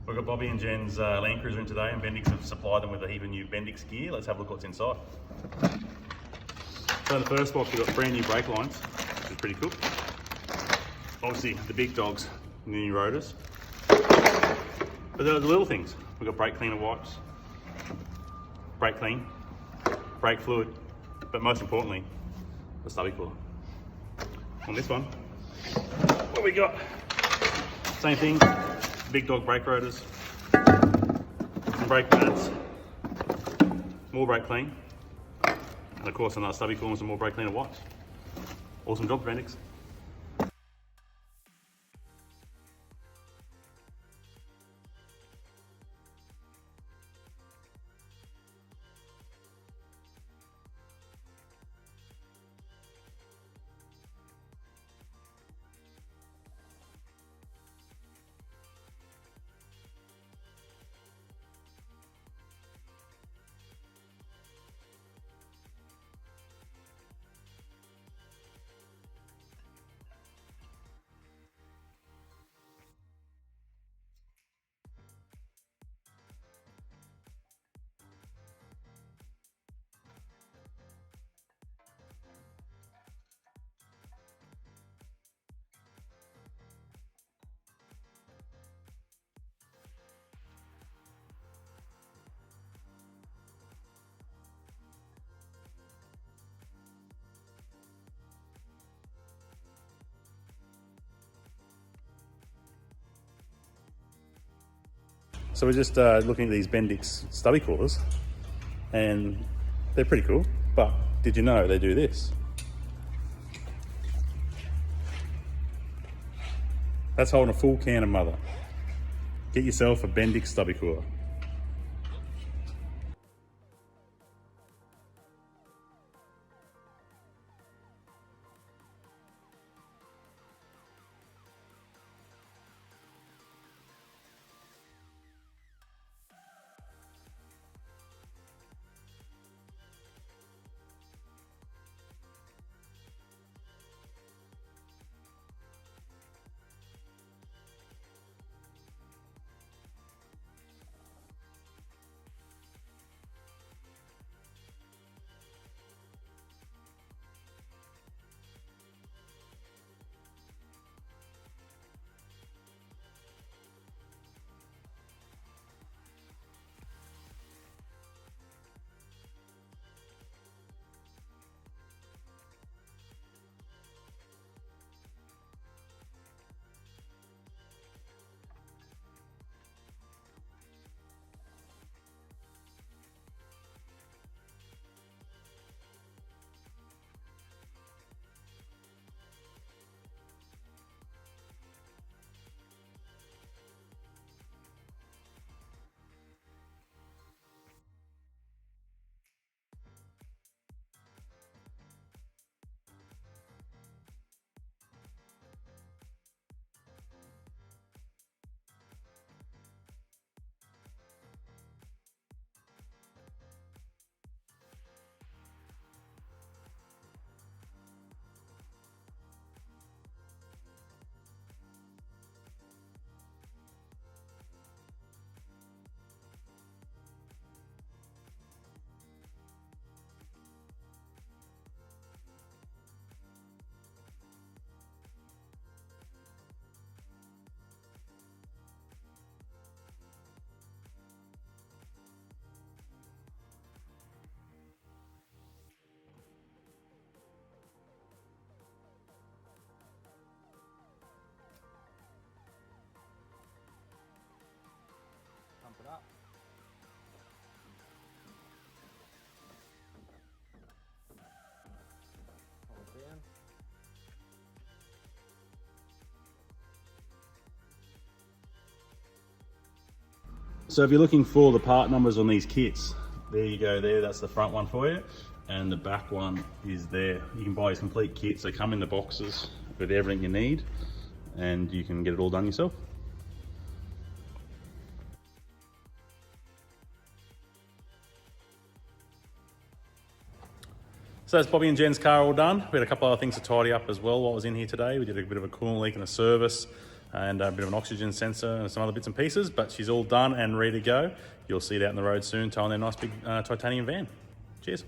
We've got Bobby and Jen's Landcruiser in today, and Bendix have supplied them with a heap of new Bendix gear. Let's have a look what's inside. So in the first box, we've got brand new brake lines, which is pretty cool. Obviously, the big dogs, new rotors. But there are the little things. We've got brake cleaner wipes, brake clean, brake fluid, but most importantly, the stubby cooler. On this one, what we got? Same thing, big dog brake rotors, some brake pads, more brake clean, and of course another stubby cooler and some more brake cleaner wipes. Awesome job, Bendix. So we're just looking at these Bendix stubby coolers, and they're pretty cool, but did you know they do this? That's holding a full can of mother. Get yourself a Bendix stubby cooler. Pump it up. Hold it down. So if you're looking for the part numbers on these kits, there you go there, that's the front one for you, and the back one is there. You can buy these complete kits, they come in the boxes with everything you need, and you can get it all done yourself. So that's Bobby and Jen's car all done. We had a couple other things to tidy up as well while I was in here today. We did a bit of a coolant leak and a service. and a bit of an oxygen sensor and some other bits and pieces, but she's all done and ready to go. You'll see it out on the road soon, towing their nice big titanium van. Cheers.